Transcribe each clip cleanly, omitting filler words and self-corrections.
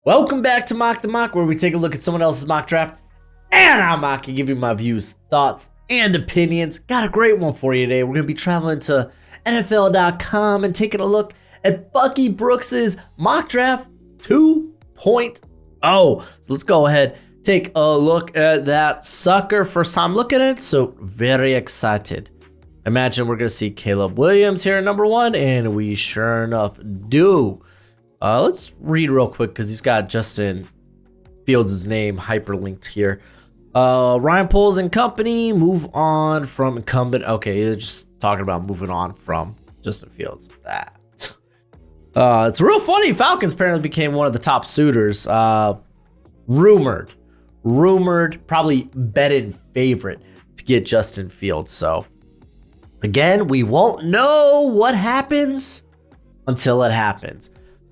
Welcome back to Mock the Mock, where we take a look at someone else's mock draft, and I'll mock and give you my views, thoughts, and opinions. Got a great one for you today. We're going to be traveling to NFL.com and taking a look at Bucky Brooks's mock draft 2.0. So let's go ahead, take a look at that sucker. First time looking at it, so very excited. Imagine we're going to see Caleb Williams here at number 1, and we sure enough do. Let's read real quick because he's got Justin Fields' name hyperlinked here. Ryan Poles and company move on from incumbent. Okay, they're just talking about moving on from Justin Fields. That. It's real funny. Falcons apparently became one of the top suitors. Rumored, probably betting favorite to get Justin Fields. So again, we won't know what happens until it happens.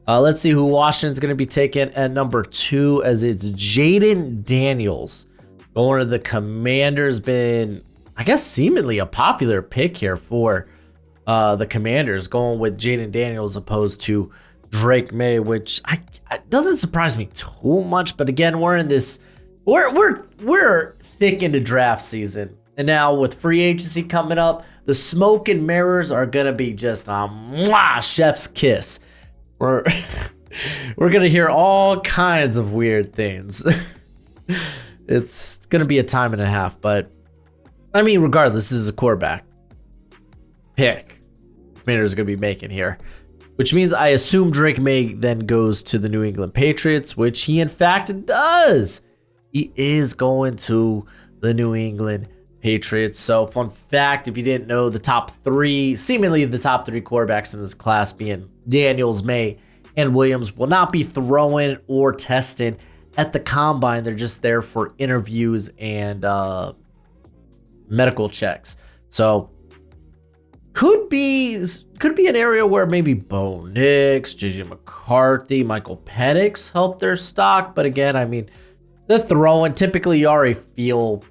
Let's see who Washington's going to be taking at number 2, as it's Jaden Daniels going to the Commanders. Been, I guess, seemingly a popular pick here for the Commanders, going with Jaden Daniels opposed to Drake May, which doesn't surprise me too much. But again, we're in this, we're thick into draft season, and now with free agency coming up, the smoke and mirrors are going to be just a chef's kiss. We're gonna hear all kinds of weird things. It's gonna be a time and a half, but I mean, regardless, this is a quarterback pick Commanders are gonna be making here, which means I assume Drake May then goes to the New England Patriots, which he in fact does. He is going to the New England Patriots. So fun fact, if you didn't know, seemingly the top three quarterbacks in this class, being Daniels, May, and Williams, will not be throwing or testing at the combine. They're just there for interviews and medical checks. So could be an area where maybe Bo Nix, JJ McCarthy, Michael Penix help their stock. But again, I mean, the throwing, typically you already feel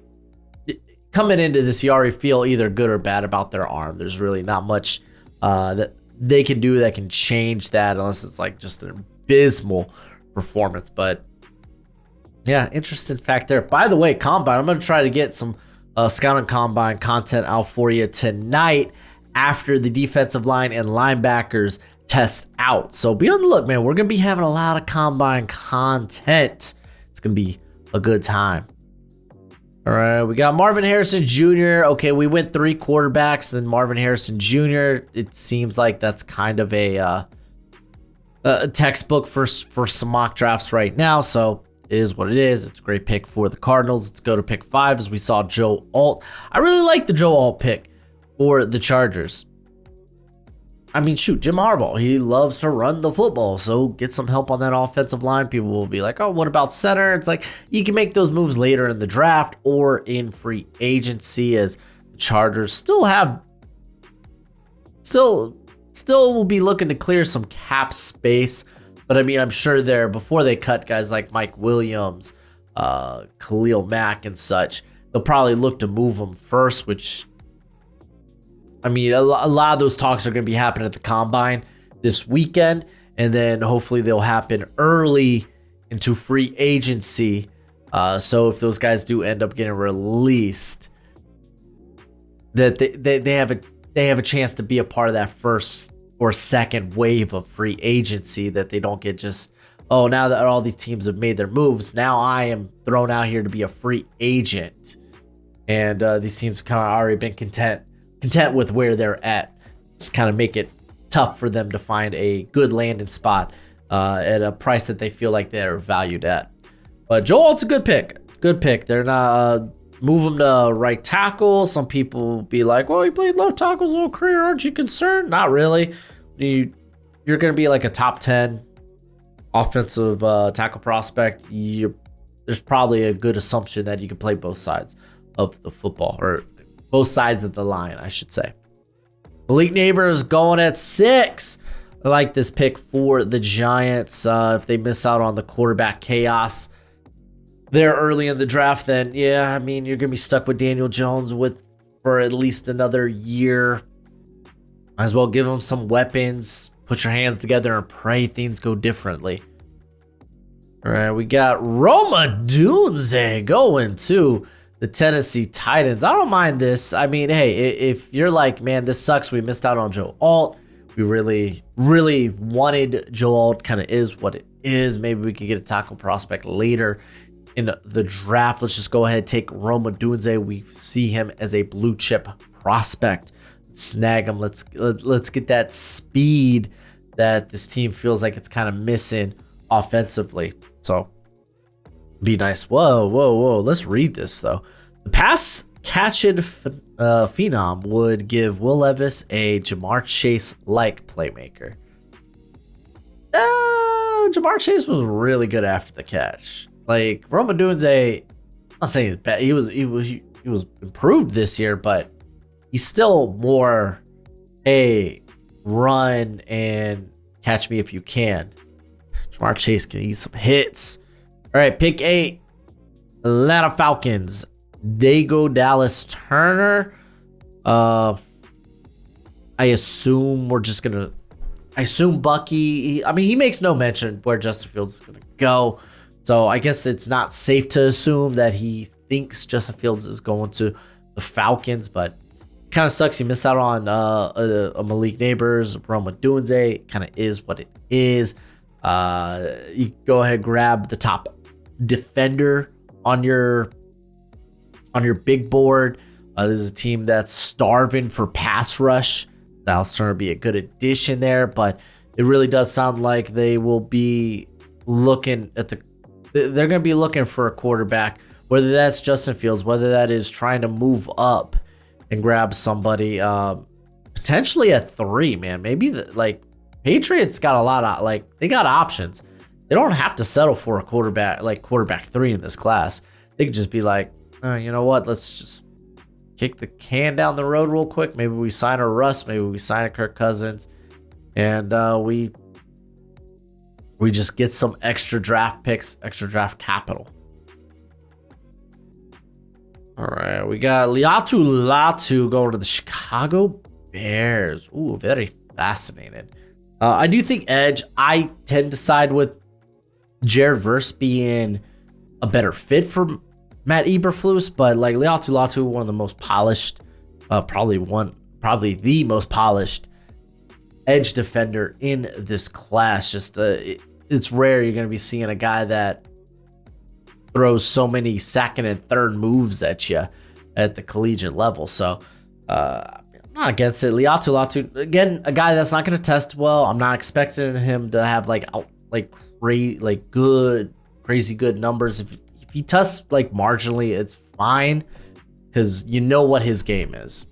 coming into this, you already feel either good or bad about their arm. There's really not much that they can do that can change that, unless it's like just an abysmal performance. But yeah, interesting fact there. By the way, combine, I'm going to try to get some scouting combine content out for you tonight after the defensive line and linebackers test out. So be on the look, man. We're going to be having a lot of combine content. It's going to be a good time. All right, we got Marvin Harrison Jr. Okay, we went 3 quarterbacks, then Marvin Harrison Jr. It seems like that's kind of a textbook for some mock drafts right now, so it is what it is. It's a great pick for the Cardinals. Let's go to pick 5 as we saw Joe Alt. I really like the Joe Alt pick for the Chargers. I mean, shoot, Jim Harbaugh, he loves to run the football, so get some help on that offensive line. People will be like, oh, what about center? It's like you can make those moves later in the draft or in free agency, as the Chargers still will be looking to clear some cap space. But I mean, I'm sure before they cut guys like Mike Williams, Khalil Mack and such, they'll probably look to move them first, which, I mean, a lot of those talks are going to be happening at the combine this weekend, and then hopefully they'll happen early into free agency. So if those guys do end up getting released, that they have a chance to be a part of that first or second wave of free agency, that they don't get just, oh, now that all these teams have made their moves, now I am thrown out here to be a free agent. And these teams kind of already been content with where they're at. Just kind of make it tough for them to find a good landing spot at a price that they feel like they're valued at. But Joe Alt's a good pick. They're not move him to right tackle. Some people will be like, well, he played left tackle his whole career. Aren't you concerned? Not really. You're going to be like a top 10 offensive tackle prospect. There's probably a good assumption that you can play both sides of the football, or both sides of the line, I should say. Malik Neighbors going at 6. I like this pick for the Giants. If they miss out on the quarterback chaos there early in the draft, then yeah, I mean, you're going to be stuck with Daniel Jones for at least another year. Might as well give him some weapons, put your hands together and pray things go differently. All right, we got Roma Dunze going to the Tennessee Titans. I don't mind this. I mean, hey, if you're like, man, this sucks, we missed out on Joe Alt. We really, really wanted Joe Alt. Kind of is what it is. Maybe we could get a tackle prospect later in the draft. Let's just go ahead and take Roma Dunze. We see him as a blue chip prospect. Snag him. Let's get that speed that this team feels like it's kind of missing offensively. So be nice. Whoa. Let's read this though. The pass catching phenom would give Will Levis a Jamar Chase like playmaker. Jamar Chase was really good after the catch. Like Roma Dunze, I'm not saying he's bad. He was improved this year, but he's still more a run and catch me if you can. Jamar Chase can eat some hits. All right, pick 8. Atlanta Falcons. Dago Dallas Turner. I assume we're just gonna. I assume Bucky. He makes no mention where Justin Fields is gonna go, so I guess it's not safe to assume that he thinks Justin Fields is going to the Falcons. But kind of sucks. You miss out on a Malik Neighbors. Roma Dunze kind of is what it is. You go ahead, grab the top defender on your big board. This is a team that's starving for pass rush. Dallas Turner would be a good addition there, but it really does sound like they will be looking at they're going to be looking for a quarterback, whether that's Justin Fields, whether that is trying to move up and grab somebody, potentially at 3, man. Maybe Patriots got a lot of, they got options. They don't have to settle for a quarterback 3 in this class. They could just be like, you know what? Let's just kick the can down the road real quick. Maybe we sign a Russ. Maybe we sign a Kirk Cousins, and we just get some extra draft picks, extra draft capital. All right, we got Liatu Latu going to the Chicago Bears. Ooh, very fascinating. I do think edge. I tend to side with Jared Verse being a better fit for Matt Eberflus, but Liatu Latu, one of the most polished, probably the most polished edge defender in this class. Just it's rare you're going to be seeing a guy that throws so many second and third moves at you at the collegiate level. So I'm not against it. Liatu Latu, again, a guy that's not going to test well. I'm not expecting him to have crazy good numbers. If he tests marginally, it's fine, because you know what his game is.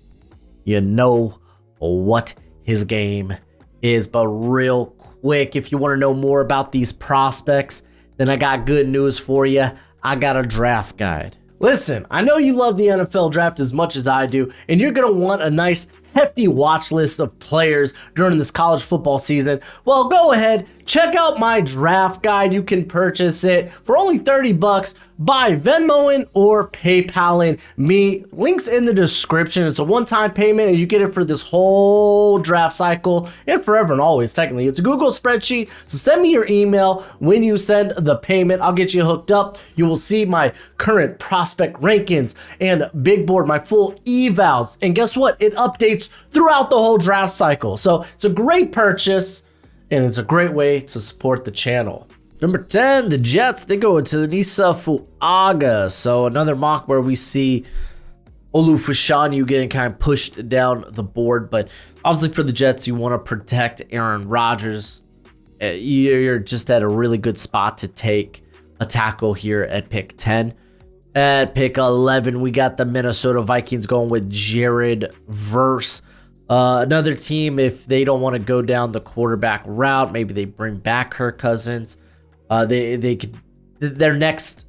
But real quick, if you want to know more about these prospects, then I got good news for you. I got a draft guide. Listen, I know you love the NFL draft as much as I do, and you're going to want a nice hefty watch list of players during this college football season. Well, go ahead, check out my draft guide. You can purchase it for only $30 by Venmoing or PayPaling me. Links in the description. It's a one-time payment, and you get it for this whole draft cycle and forever and always. Technically, it's a Google spreadsheet, so send me your email when you send the payment. I'll get you hooked up. You will see my current prospect rankings and big board, my full evals, and guess what? It updates throughout the whole draft cycle. So it's a great purchase, and it's a great way to support the channel. Number 10, the Jets, they go into the Nisa Fuaga. So another mock where we see Olu getting kind of pushed down the board. But obviously for the Jets, you want to protect Aaron Rodgers. You're just at a really good spot to take a tackle here at pick 10. At pick 11, we got the Minnesota Vikings going with Jared Verse. Another team, if they don't want to go down the quarterback route, maybe they bring back Kirk Cousins. They could, their next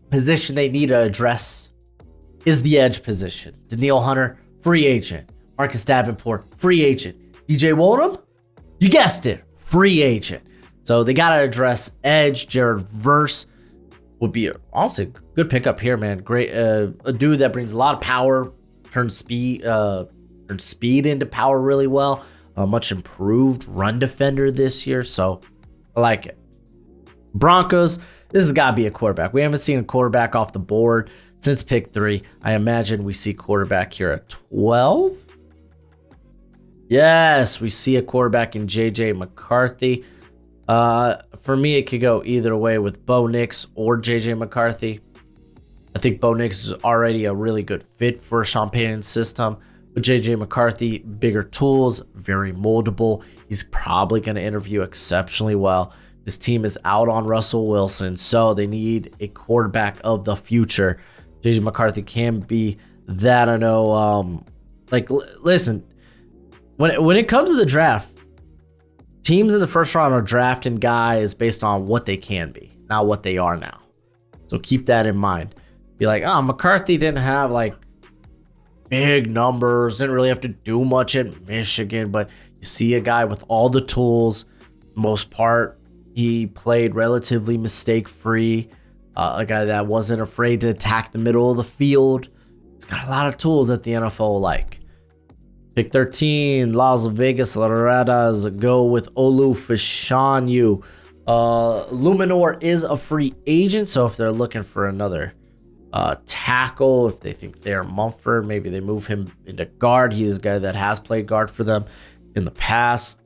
position they need to address is the edge position. Daniil Hunter, free agent. Marcus Davenport, free agent. DJ Waldum, you guessed it, free agent. So they got to address edge. Jared Verse would be also a good pickup here, man. Great, a dude that brings a lot of power, turns speed into power really well. A much improved run defender this year, so I like it. Broncos, this has got to be a quarterback. We haven't seen a quarterback off the board since pick 3. I imagine we see quarterback here at 12. Yes, we see a quarterback in J.J. McCarthy. For me, it could go either way with Bo Nix or J.J. McCarthy. I think Bo Nix is already a really good fit for Sean Payton's system. But J.J. McCarthy, bigger tools, very moldable. He's probably going to interview exceptionally well. This team is out on Russell Wilson, so they need a quarterback of the future. J.J. McCarthy can be that. I know, listen, when it comes to the draft, teams in the first round are drafting guys based on what they can be, not what they are now. So keep that in mind. Be like, oh, McCarthy didn't have like big numbers, didn't really have to do much at Michigan, but you see a guy with all the tools. Most part, he played relatively mistake-free. A guy that wasn't afraid to attack the middle of the field. He's got a lot of tools that the NFL like. Pick 13, Las Vegas Raiders go with Olu Fashanu. Luminor is a free agent, so if they're looking for another tackle, if they think they're Mumford, maybe they move him into guard. He is a guy that has played guard for them in the past.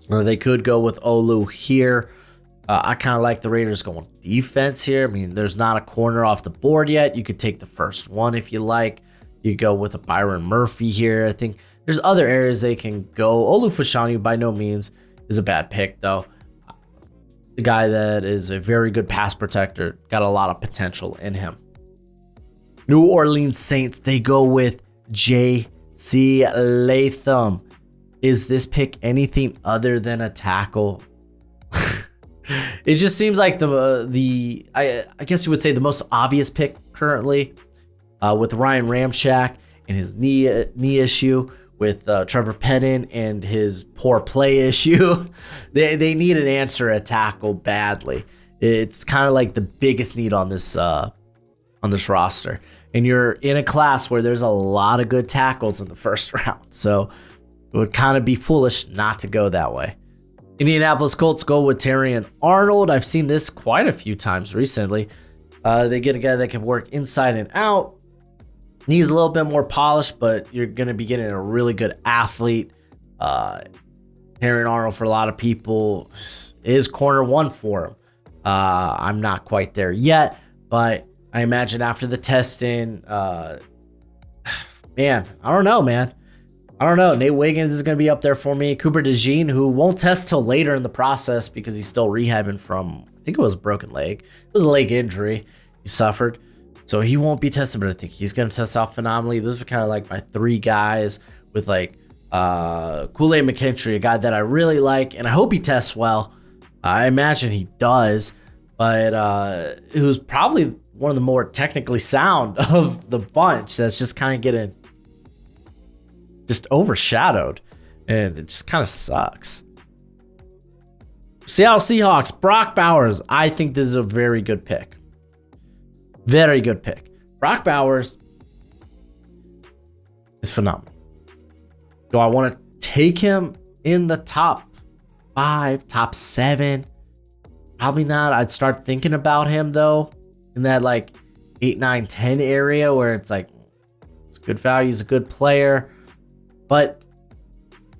They could go with Olu here. I kind of like the Raiders going defense here. I mean, there's not a corner off the board yet. You could take the first one if you like. You go with a Byron Murphy here. I think there's other areas they can go. Olu Fashanu by no means is a bad pick, though. The guy that is a very good pass protector, got a lot of potential in him. New Orleans Saints, they go with J.C. Latham. Is this pick anything other than a tackle? It just seems like I guess you would say the most obvious pick currently. With Ryan Ramczyk and his knee issue, with Trevor Penning and his poor play issue, they need an answer at tackle badly. It's kind of like the biggest need on this roster, and you're in a class where there's a lot of good tackles in the first round, so it would kind of be foolish not to go that way. Indianapolis Colts go with Terrion Arnold. I've seen this quite a few times recently. They get a guy that can work inside and out. Needs a little bit more polish, but you're going to be getting a really good athlete. Terrion Arnold, for a lot of people, is corner 1 for him. I'm not quite there yet, but I imagine after the testing, I don't know, man. I don't know. Nate Wiggins is going to be up there for me. Cooper DeJean, who won't test till later in the process because he's still rehabbing from, I think it was a broken leg. It was a leg injury he suffered. So he won't be tested, but I think he's going to test out phenomenally. Those are kind of like my 3 guys with like Kool-Aid McKinstry, a guy that I really like, and I hope he tests well. I imagine he does, but it was probably one of the more technically sound of the bunch that's just kind of getting just overshadowed, and it just kind of sucks. Seattle Seahawks, Brock Bowers. I think this is a very good pick. Very good pick. Brock Bowers is phenomenal. Do I want to take him in the top 5, top 7? Probably not. I'd start thinking about him, though, in that like 8, 9, 10 area where it's like, it's good value. He's a good player. But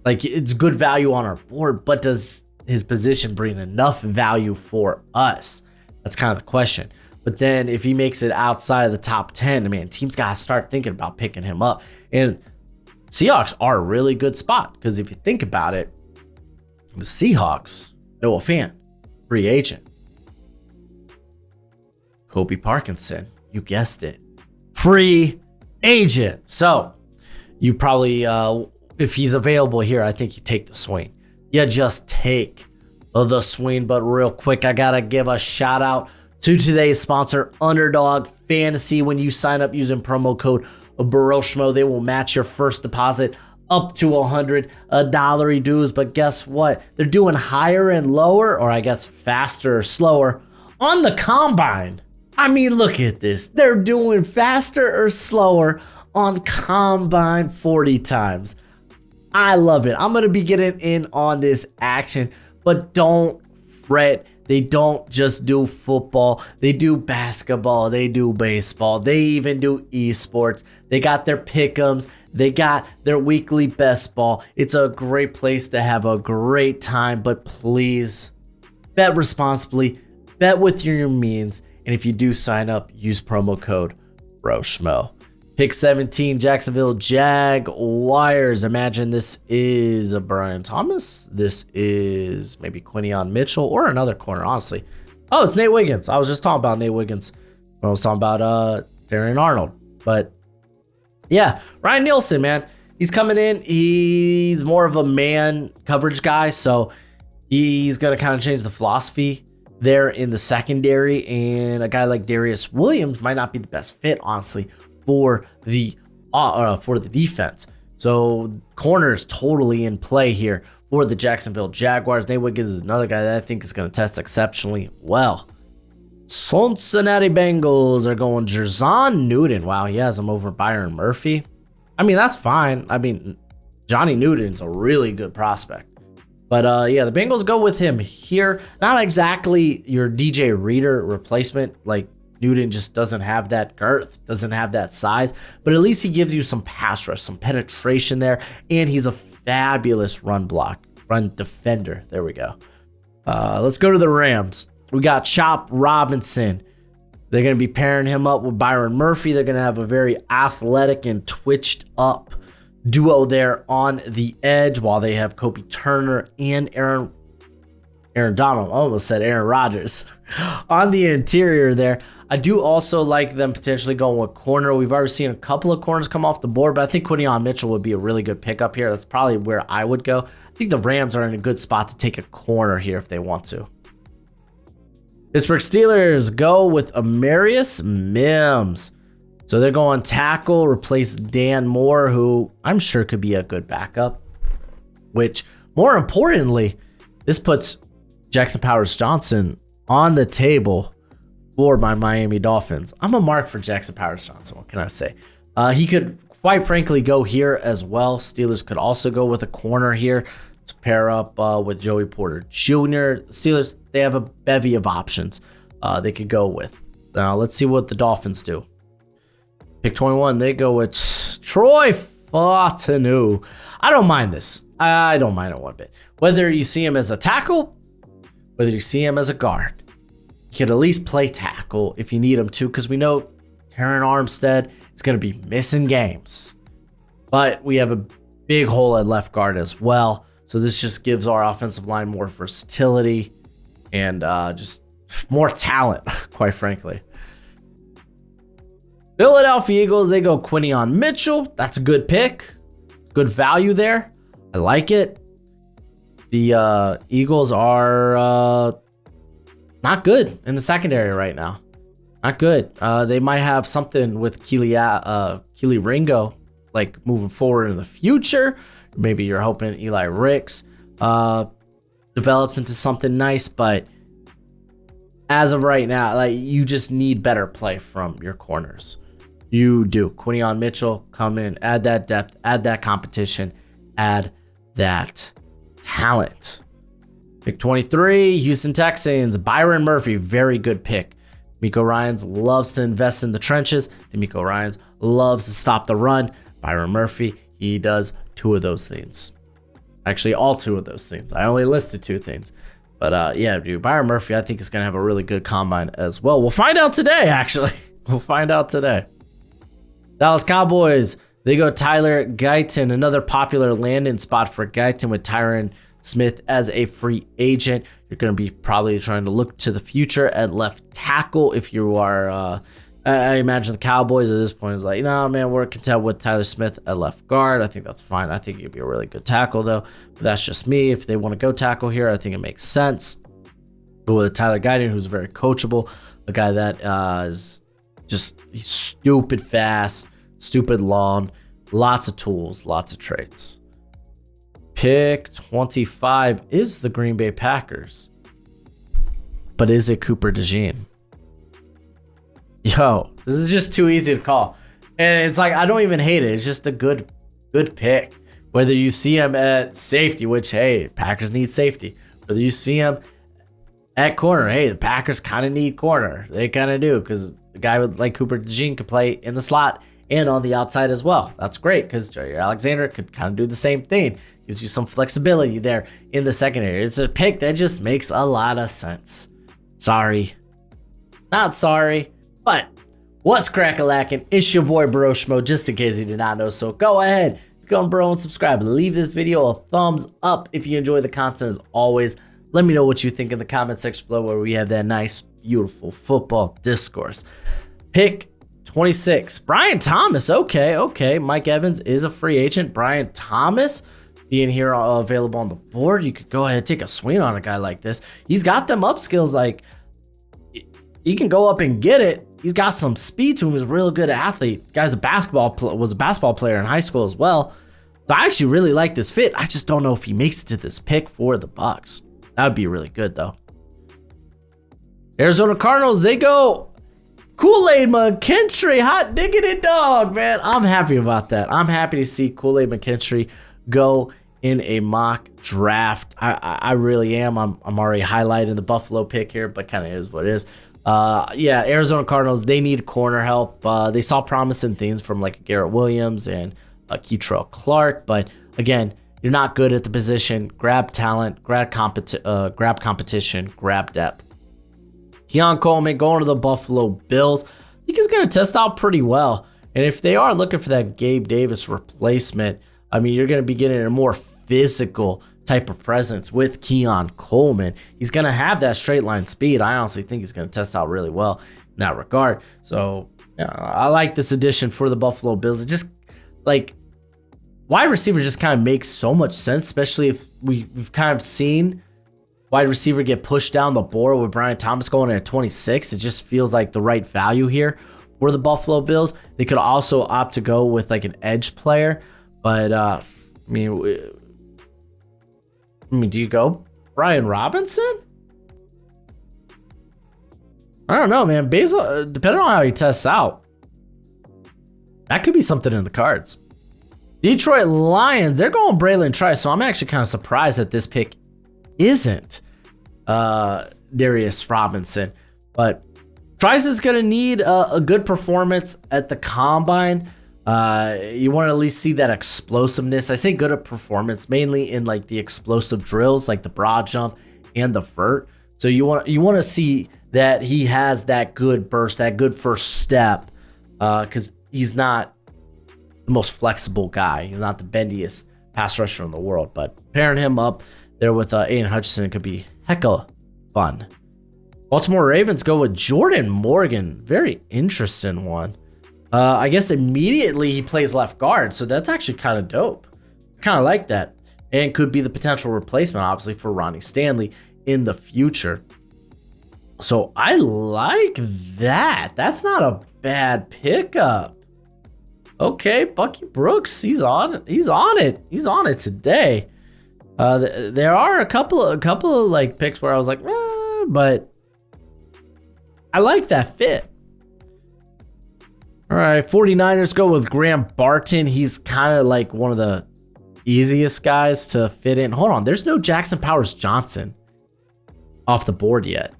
like, it's good value on our board, but does his position bring enough value for us? That's kind of the question. But then if he makes it outside of the top 10, man, teams got to start thinking about picking him up. And Seahawks are a really good spot because if you think about it, the Seahawks, Noah Fant, free agent. Kobe Parkinson, you guessed it, free agent. So you probably, if he's available here, I think you take the swing. You just take the swing. But real quick, I got to give a shout out to today's sponsor, Underdog Fantasy. When you sign up using promo code Broshmo, they will match your first deposit up to $100 dues. But guess what? They're doing higher and lower, or I guess faster or slower, on the combine. I mean, look at this. They're doing faster or slower on combine 40 times. I love it. I'm going to be getting in on this action, but don't fret. They don't just do football. They do basketball. They do baseball. They even do esports. They got their pick'ems. They got their weekly best ball. It's a great place to have a great time, but please bet responsibly. Bet with your means. And if you do sign up, use promo code Broshmo. Pick 17, Jacksonville Jaguars. Imagine this is a Brian Thomas. This is maybe Quinion Mitchell or another corner, honestly. Oh, it's Nate Wiggins. I was just talking about Nate Wiggins when I was talking about Darren Arnold. But yeah, Ryan Nielsen, man. He's coming in. He's more of a man coverage guy, so he's going to kind of change the philosophy there in the secondary. And a guy like Darius Williams might not be the best fit, honestly, for the defense. So corner is totally in play here for the Jacksonville Jaguars. Nate Wiggins is another guy that I think is going to test exceptionally well. Cincinnati Bengals are going Jerzon Newton. Wow, he has him over Byron Murphy. I mean, that's fine. I mean, Johnny Newton's a really good prospect. But yeah, the Bengals go with him here. Not exactly your DJ Reader replacement. Like, Newton just doesn't have that girth, doesn't have that size, but at least he gives you some pass rush, some penetration there, and he's a fabulous run defender. There we go. Let's go to the Rams. We got Chop Robinson. They're going to be pairing him up with Byron Murphy. They're going to have a very athletic and twitched up duo there on the edge, while they have Kobe Turner and Aaron Donald. I almost said Aaron Rodgers on the interior there. I do also like them potentially going with corner. We've already seen a couple of corners come off the board, but I think Quinion Mitchell would be a really good pickup here. That's probably where I would go. I think the Rams are in a good spot to take a corner here if they want to. Pittsburgh Steelers go with Amarius Mims. So they're going tackle, replace Dan Moore, who I'm sure could be a good backup. Which, more importantly, this puts Jackson Powers-Johnson on the table for my Miami Dolphins. I'm a mark for Jackson Powers-Johnson. What can I say? He could, quite frankly, go here as well. Steelers could also go with a corner here to pair up with Joey Porter Jr. Steelers, they have a bevy of options they could go with. Now, let's see what the Dolphins do. Pick 21, they go with Troy Fautanu. I don't mind this. I don't mind it one bit. Whether you see him as a tackle, whether you see him as a guard, he can at least play tackle if you need him to, because we know Terran Armstead is going to be missing games. But we have a big hole at left guard as well. So this just gives our offensive line more versatility and just more talent, quite frankly. Philadelphia Eagles, they go Quinion Mitchell. That's a good pick. Good value there. I like it. The Eagles are not good in the secondary right now. Not good. They might have something with Keely Ringo, like moving forward in the future. Maybe you're hoping Eli Ricks develops into something nice, but as of right now, like, you just need better play from your corners. You do. Quinion Mitchell, come in, add that depth, add that competition, add that talent. Pick 23, Houston Texans, Byron Murphy, very good pick. D'Amico Ryans loves to invest in the trenches. D'Amico Ryans loves to stop the run. Byron Murphy, he does two of those things. Actually, all two of those things. I only listed two things. But yeah, dude, Byron Murphy, I think is going to have a really good combine as well. We'll find out today, actually. We'll find out today. Dallas Cowboys, they go Tyler Guyton, another popular landing spot for Guyton with Tyron Smith as a free agent. You're going to be probably trying to look to the future at left tackle if you are. I imagine the Cowboys at this point is like, no, man, we're content with Tyler Smith at left guard. I think that's fine. I think he'd be a really good tackle, though. But that's just me. If they want to go tackle here, I think it makes sense. But with Tyler Guyton, who's very coachable, a guy that is just he's stupid fast, stupid long, lots of tools, lots of traits. Pick 25 is the Green Bay Packers. But is it Cooper DeJean? Yo, this is just too easy to call. And it's like, I don't even hate it. It's just a good pick. Whether you see him at safety, which, hey, Packers need safety. Whether you see him at corner. Hey, the Packers kind of need corner. They kind of do, because the guy with like Cooper DeJean could play in the slot and on the outside as well. That's great, because Jair Alexander could kind of do the same thing. Gives you some flexibility there in the secondary. It's a pick that just makes a lot of sense. Sorry. Not sorry, but what's crack-a-lackin'? It's your boy Broshmo, just in case you did not know. So go ahead, go bro, and subscribe. Leave this video a thumbs up if you enjoy the content as always. Let me know what you think in the comment section below, where we have that nice, beautiful football discourse. Pick 26, Brian Thomas. Okay. Mike Evans is a free agent. Brian Thomas being here available on the board. You could go ahead and take a swing on a guy like this. He's got them up skills. Like, he can go up and get it. He's got some speed to him. He's a real good athlete. Guy's was a basketball player in high school as well. So I actually really like this fit. I just don't know if he makes it to this pick for the Bucks. That would be really good, though. Arizona Cardinals, they go Kool-Aid McKinstry, hot diggity dog, man. I'm happy about that. I'm happy to see Kool-Aid McKinstry go in a mock draft. I really am. I'm already highlighting the Buffalo pick here, but kind of is what it is. Yeah, Arizona Cardinals, they need corner help. They saw promising things from like Garrett Williams and Keitrell Clark, but again, you're not good at the position. Grab talent, grab competition, grab depth. Keon Coleman going to the Buffalo Bills. I think he's going to test out pretty well. And if they are looking for that Gabe Davis replacement, I mean, you're going to be getting a more physical type of presence with Keon Coleman. He's going to have that straight line speed. I honestly think he's going to test out really well in that regard. So yeah, I like this addition for the Buffalo Bills. It just like wide receiver just kind of makes so much sense, especially if we've kind of seen wide receiver get pushed down the board with Brian Thomas going in at 26. It just feels like the right value here for the Buffalo Bills. They could also opt to go with like an edge player, but I mean, do you go Brian Robinson? I don't know, man. Based on, depending on how he tests out, that could be something in the cards. Detroit Lions, they're going Braylon Trice, so I'm actually kind of surprised that this pick isn't Darius Robinson. But Trice is going to need a good performance at the combine. You want to at least see that explosiveness. I say good at performance, mainly in like the explosive drills, like the broad jump and the vert. So you want to see that he has that good burst, that good first step, because he's not the most flexible guy. He's not the bendiest pass rusher in the world, but pairing him up there with Aiden Hutchinson could be hecka fun. Baltimore Ravens go with Jordan Morgan. Very interesting one. I guess immediately he plays left guard, so that's actually kind of dope. Kind of like that. And could be the potential replacement, obviously, for Ronnie Stanley in the future. So I like that. That's not a bad pickup. Okay, Bucky Brooks, he's on it. He's on it today. There are a couple of like picks where I was like, but I like that fit. All right, 49ers go with Graham Barton. He's kind of like one of the easiest guys to fit in. Hold on, there's no Jackson Powers Johnson off the board yet.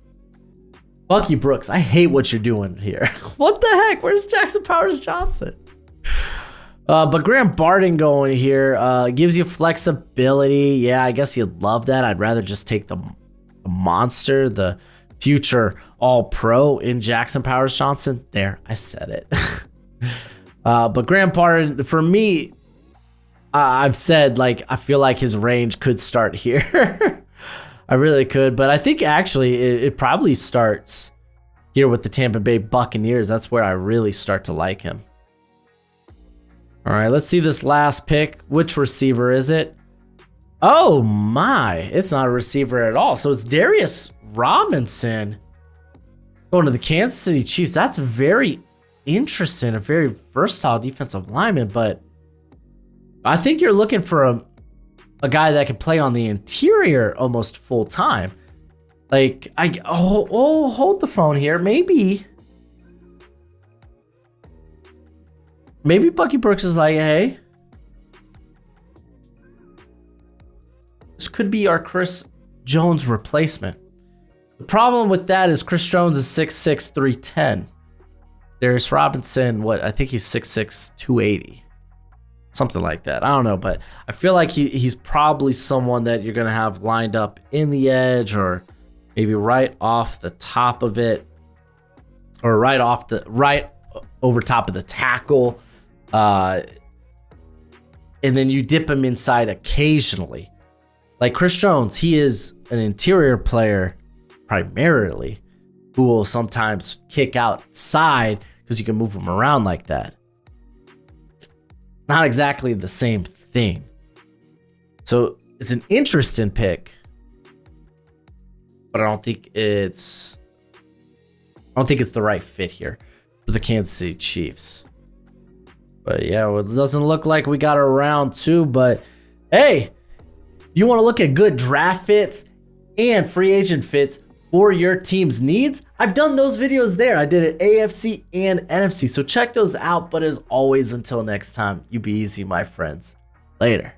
Bucky Brooks, I hate what you're doing here. What the heck? Where's Jackson Powers Johnson? But Graham Barton going here gives you flexibility. Yeah, I guess you'd love that. I'd rather just take the monster, the future All-Pro in Jackson Powers Johnson. There, I said it. But Graham Barton, for me, I've said, like, I feel like his range could start here. I really could. But I think actually it probably starts here with the Tampa Bay Buccaneers. That's where I really start to like him. All right, let's see this last pick. Which receiver is it? Oh my, it's not a receiver at all. So it's Darius Robinson going to the Kansas City Chiefs. That's very interesting, a very versatile defensive lineman, but I think you're looking for a guy that can play on the interior almost full time. Like, hold the phone here. Maybe Bucky Brooks is like, hey, this could be our Chris Jones replacement. The problem with that is Chris Jones is 6'6", 310. Darius Robinson, I think he's 6'6", 280. Something like that. I don't know, but I feel like he's probably someone that you're going to have lined up in the edge or maybe right off the top of it or right over top of the tackle. And then you dip him inside occasionally. Like Chris Jones, he is an interior player primarily who will sometimes kick outside because you can move him around like that. Not exactly the same thing. So it's an interesting pick, but I don't think it's the right fit here for the Kansas City Chiefs. But yeah, well, it doesn't look like we got a round 2, but hey, if you want to look at good draft fits and free agent fits for your team's needs, I've done those videos there. I did it AFC and NFC, so check those out. But as always, until next time, you be easy, my friends. Later.